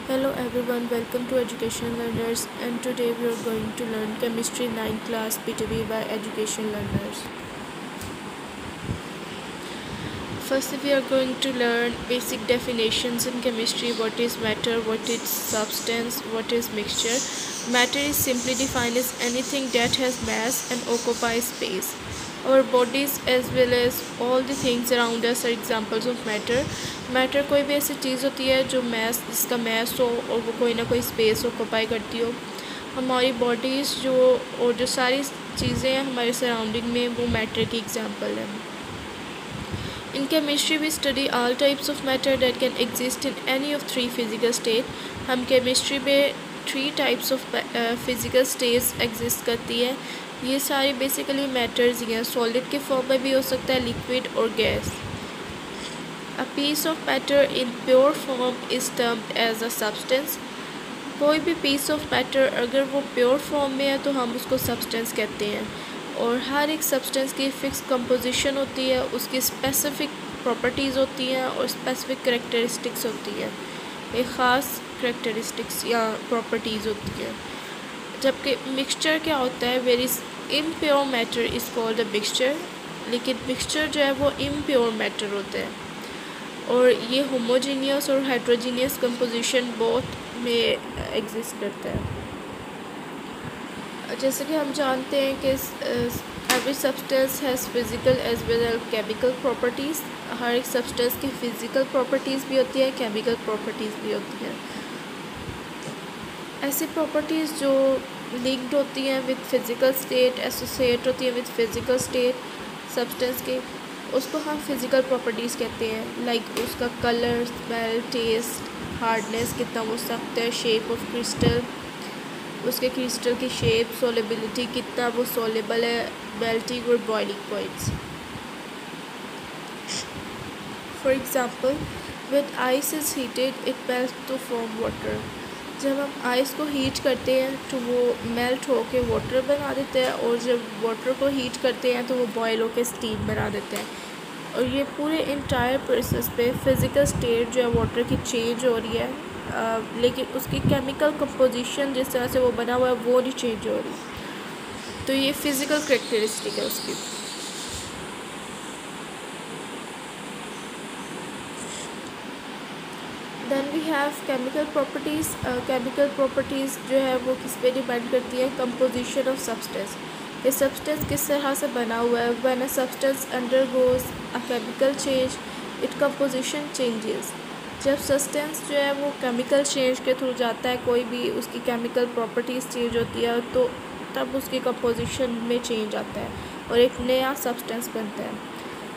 Hello everyone, welcome to Education Learners, and today we are going to learn Chemistry 9th class B2B by Education Learners. First, we are going to learn basic definitions in chemistry. What is matter, what is substance, what is mixture. Matter is simply defined as anything that has mass and occupies space. Our bodies as well as all the things around us are examples of matter. Matter कोई भी ऐसी चीज़ होती है जो mess जिसका mess हो और वो कोई ना कोई स्पेस ऑक्यूपाई करती हो. हमारी बॉडीज़ जो और जो सारी चीज़ें हैं हमारे सराउंडिंग में वो मैटर की एग्जांपल है. In chemistry we study all types of matter that can exist in any of three physical state. हम केमिस्ट्री में 3 types of physical states exist करती है. ये सारी बेसिकली मैटर्स ही हैं. सॉलिड के फॉर्म में भी हो सकता है, लिक्विड और gas. A piece of matter in pure form is termed as a substance. कोई भी piece of matter अगर वो pure form में है तो हम उसको substance कहते हैं. और हर एक सब्सटेंस की फ़िक्स कंपोजिशन होती है, उसकी स्पेसिफ़िक प्रॉपर्टीज़ होती हैं और स्पेसिफ़िक करैक्टरिस्टिक्स होती है. एक ख़ास करैक्टरिस्टिक्स या प्रॉपर्टीज़ होती है. जबकि मिक्सचर क्या होता है, very impure matter is called a mixture. लेकिन मिक्सचर जो है वो इम्प्योर मैटर होता है और ये होमोजीनियस और हेट्रोजीनियस कंपोजिशन बोथ में एग्जिस्ट करता है. जैसे कि हम जानते हैं कि every substance has physical as well as chemical properties. हर एक सब्सटेंस की फ़िज़िकल प्रॉपर्टीज़ भी होती है, केमिकल प्रॉपर्टीज़ भी होती हैं. ऐसी प्रॉपर्टीज़ जो लिंक्ड होती हैं विद फिज़िकल स्टेट, एसोसिएट होती हैं विद फिज़िकल स्टेट सब्सटेंस के, उसको हम फिज़िकल प्रॉपर्टीज़ कहते हैं. लाइक उसका कलर, स्मेल, टेस्ट, हार्डनेस, कितना वो सख्त है, शेप ऑफ क्रिस्टल, उसके क्रिस्टल की शेप, सोलेबिलिटी, कितना वो सोलेबल है, मेल्टिंग और boiling points. For example, when ice is heated it melt to form water. जब हम आइस को हीट करते हैं तो वो मेल्ट होके वाटर बना देते हैं, और जब वाटर को हीट करते हैं तो वो बॉयल होके स्टीम बना देते हैं. और ये पूरे इंटायर प्रोसेस पे फ़िज़िकल स्टेट जो है वाटर की चेंज हो रही है, लेकिन उसकी केमिकल कंपोजिशन जिस तरह से वो बना हुआ है वो नहीं चेंज हो रही. तो ये फ़िज़िकल करैक्टरिस्टिक है उसकी. Then we have chemical properties. Chemical properties जो है वो किस पे डिपेंड करती है, कंपोजिशन ऑफ सब्सटेंस. ये सब्सटेंस किस तरह से बना हुआ है. When a substance undergoes a chemical change it composition changes. जब सब्सटेंस जो है वो केमिकल चेंज के थ्रू जाता है, कोई भी उसकी केमिकल प्रॉपर्टीज़ चेंज होती है तो तब उसकी कंपोजिशन में चेंज आता है और एक नया सब्सटेंस बनता है.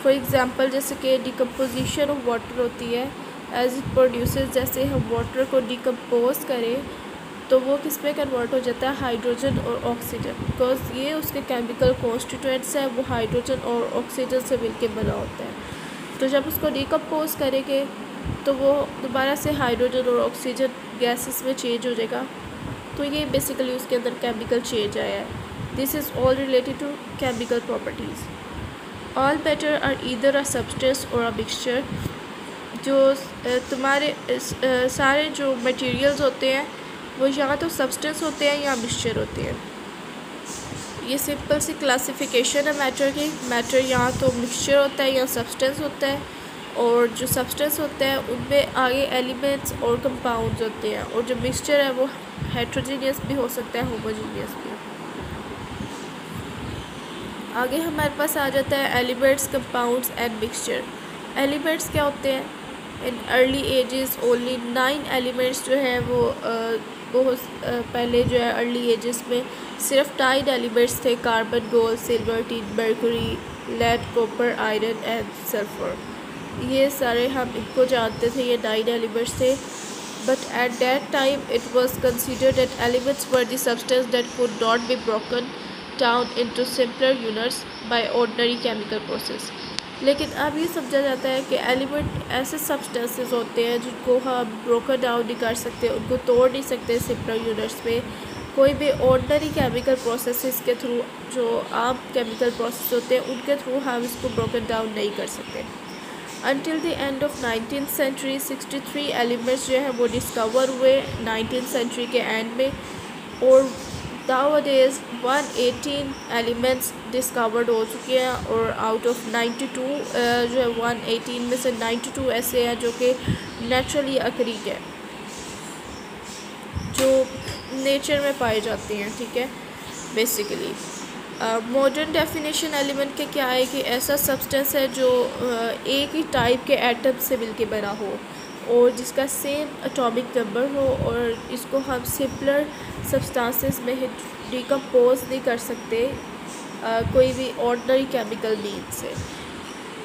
फॉर एग्ज़ाम्पल, जैसे कि डिकम्पोजिशन ऑफ वाटर होती है एज इट प्रोड्यूसेस. जैसे हम वाटर को डिकम्पोज करें तो वो किस पे कन्वर्ट हो जाता है, हाइड्रोजन और ऑक्सीजन. बिकॉज ये उसके केमिकल कॉन्स्टिट्यूएंट्स है, वो हाइड्रोजन और ऑक्सीजन से मिलके बना होता है. तो जब उसको डिकम्पोज करेंगे तो वो दोबारा से हाइड्रोजन और ऑक्सीजन गैसेस में चेंज हो जाएगा. तो ये बेसिकली उसके अंदर केमिकल चेंज आया है. This is all related to chemical properties. All matter are either a substance or a mixture. जो तुम्हारे सारे जो मटेरियल्स होते हैं वो या तो सब्सटेंस होते हैं या मिक्सचर होते हैं. ये सिंपल सी क्लासिफिकेशन है मैटर की. मैटर या तो मिक्सचर होता है या सब्सटेंस होता है, और जो सब्सटेंस होता है उनमें आगे एलिमेंट्स और कंपाउंड्स होते हैं, और जो मिक्सचर है वो हेट्रोजीनियस भी हो सकता है, होमोजीनियस भी. आगे हमारे पास आ जाता है elements, compounds and mixture. Elements क्या होते हैं. In early ages only 9 elements जो है वो बहुत पहले जो है अर्ली एजेस में सिर्फ 9 एलिमेंट्स थे. Carbon, gold, silver, tin, mercury, lead, copper, iron and sulphur. ये सारे हम इनको जानते थे, ये 9 एलिमेंट्स थे. But at that time it was considered that elements were the substance that could not be broken down into simpler units by ordinary chemical process. लेकिन अब ये समझा जाता है कि एलिमेंट ऐसे सब्सटेंसेस होते हैं जिनको हम ब्रोकन डाउन नहीं कर सकते, उनको तोड़ नहीं सकते सिंपलर यूनिट्स में. कोई भी ऑर्डिनरी केमिकल प्रोसेस के थ्रू, जो आम केमिकल प्रोसेस होते हैं उनके थ्रू हम इसको ब्रोकन डाउन नहीं कर सकते. Until the end of 19th century 63 elements जो हैं वो डिस्कवर हुए 19th सेंचुरी के एंड में, और nowadays 118 एलिमेंट्स डिस्कवर्ड हो चुके हैं, और आउट ऑफ 92 जो है 118 में से 92 ऐसे हैं जो कि नेचुरली अकरीक है, जो नेचर में पाए जाते हैं। ठीक है, बेसिकली मॉडर्न डेफिनेशन एलिमेंट के क्या है कि ऐसा सब्सटेंस है जो एक ही टाइप के एटम से मिलके बना हो और जिसका सेम एटॉमिक नंबर हो, और इसको हम सिंपलर सब्सटेंसेस में डिकम्पोज नहीं कर सकते कोई भी ऑर्डनरी केमिकल मीन्स से।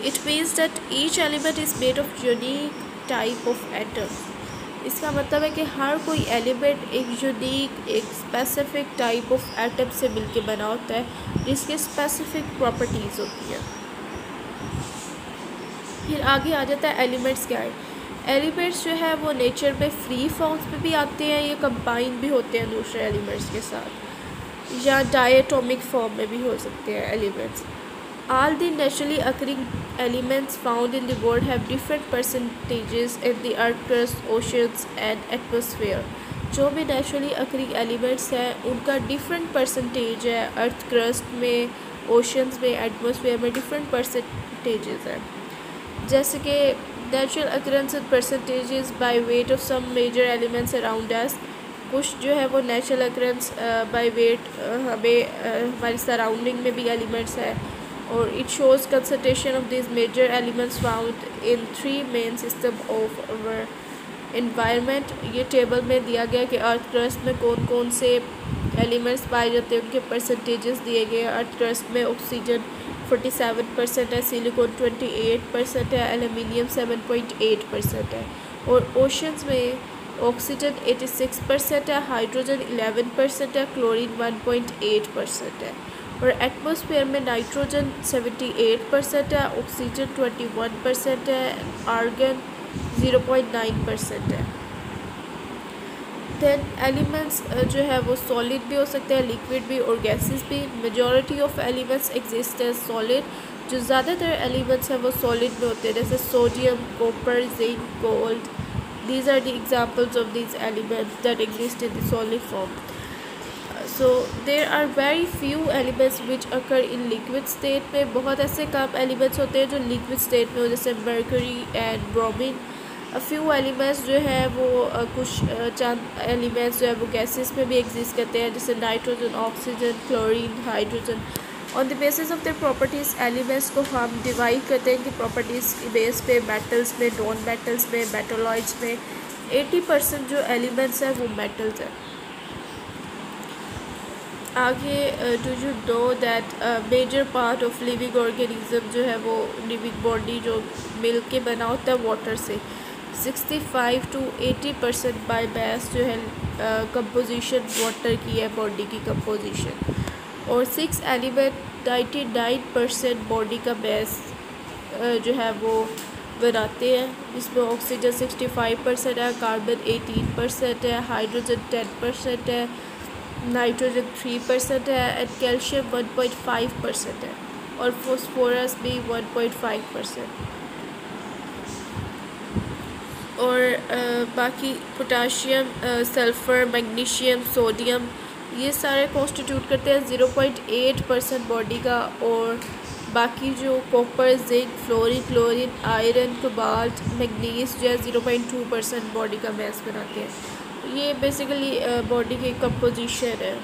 It means that each element is made of unique type of atom. इसका मतलब है कि हर कोई एलिमेंट एक यूनिक, एक स्पेसिफिक टाइप ऑफ एटम से मिलके बना होता है जिसके स्पेसिफिक प्रॉपर्टीज़ होती हैं। फिर आगे आ जाता है एलिमेंट्स क्या है। एलिमेंट्स जो है वो नेचर में फ्री फॉर्म्स में भी आते हैं, ये कंबाइन भी होते हैं दूसरे एलिमेंट्स के साथ, या डायटोमिक फॉर्म में भी हो सकते हैं elements. All the naturally occurring elements found in the world have different percentages in the earth crust, oceans and atmosphere. जो भी नेचुरली अकरिंग एलिमेंट्स हैं उनका डिफरेंट परसेंटेज है, अर्थ क्रस्ट में, ओशंस में, एटमॉस्फेयर में डिफरेंट परसेंटेजेस हैं। जैसे कि natural occurrence and percentages by weight of some major elements around us. कुछ जो है वो नेचुरल अकरेंस बाय वेट हमें हमारी सराउंडिंग में भी एलिमेंट्स है, और it shows concentration of these major elements found in 3 main system of our environment। ये टेबल में दिया गया कि अर्थ क्रस्ट में कौन कौन से एलिमेंट्स पाए जाते हैं, उनके परसेंटेजेस दिए गए हैं। अर्थ क्रस्ट में ऑक्सीजन 47% है, सिलिकॉन 28% है, एल्यूमिनियम 7.8% है, और ओशंस में ऑक्सीजन 86% है, हाइड्रोजन 11% है, क्लोरीन 1.8% है, और एटमॉस्फेयर में नाइट्रोजन 78% है, ऑक्सीजन 21% है, आर्गन 0.9% है। दैन एलिमेंट्स जो है वो सॉलिड भी हो सकते हैं, लिक्विड भी और गैसेस भी। Majority of elements exist as solid. जो ज़्यादातर एलिमेंट्स हैं वो सॉलिड में होते हैं, जैसे sodium, copper, zinc, gold. These are the examples of these elements that exist in the solid form. So there are very few elements which occur in liquid state में। बहुत ऐसे कम एलिमेंट्स होते हैं जो लिक्विड स्टेट में हो, जैसे mercury and bromine. Few elements जो है वो कुछ चंद एलिमेंट्स जो है वो गैसेस में भी एग्जिस्ट करते हैं, जैसे nitrogen, oxygen, chlorine, hydrogen. On the basis of their properties elements को हम डिवाइड करते हैं कि प्रॉपर्टीज़ की बेस पे मेटल्स में, नॉन मेटल्स में, मेटलॉइड्स में। 80% जो एलिमेंट्स हैं वो मेटल्स हैं। आगे do you know that major part of living organism जो है वो लिविंग बॉडी जो मिल के बना होता है वाटर से। 65 to 80% बाय मास जो है कंपोजिशन वाटर की है, बॉडी की कंपोजिशन। और 6 एलिमेंट 99% बॉडी का मास जो है वो बनाते हैं, जिसमें ऑक्सीजन 65% है, कार्बन 18% है, हाइड्रोजन 10% है, नाइट्रोजन 3% है, एंड कैल्शियम 1.5% है, और फॉस्फोरस भी 1.5%। और बाकी पोटाशियम, सल्फ़र, मैग्नीशियम, सोडियम ये सारे कॉन्स्टिट्यूट करते हैं 0.8% बॉडी का। और बाकी जो copper, zinc, fluorine, chlorine, iron, cobalt, manganese जो है 0.2% बॉडी का मास बनाते हैं। ये बेसिकली बॉडी की कंपोजिशन है।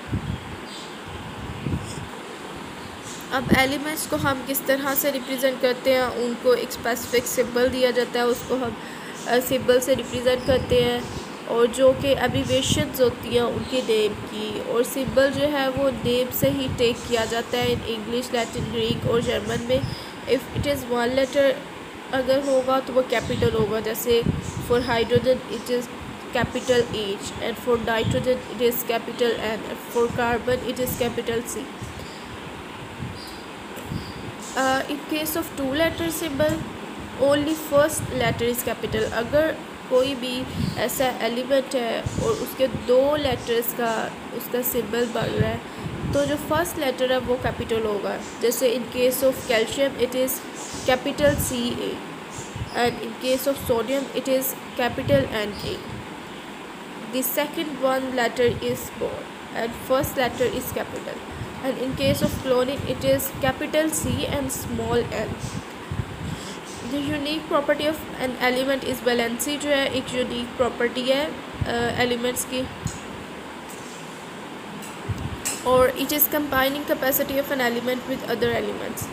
अब एलिमेंट्स को हम किस तरह से रिप्रेजेंट करते हैं, उनको एक स्पेसिफिक सिंबल दिया जाता है, उसको हम सिंबल से रिप्रेजेंट करते हैं, और जो कि एब्रीविएशंस होती हैं उनके नेम की। और सिंबल जो है वो नेम से ही टेक किया जाता है इन इंग्लिश, लैटिन, ग्रीक और जर्मन में। इफ़ इट इज़ 1 लेटर अगर होगा तो वो कैपिटल होगा, जैसे for hydrogen it is capital H, and for nitrogen it is capital N, and for carbon it is capital C। In case of 2 letter symbol only first letter is capital. अगर कोई भी ऐसा element है और उसके 2 letters का उसका symbol बन रहा है तो जो फर्स्ट लेटर है वो कैपिटल होगा। जैसे इन case of calcium it is capital CA, and in case of sodium it is capital Na. The second one letter is small and first letter is capital, and in case of chlorine it is capital C and small n. The unique property of an element is valency, जो है एक unique property है elements की, और it is combining capacity of an element with other elements.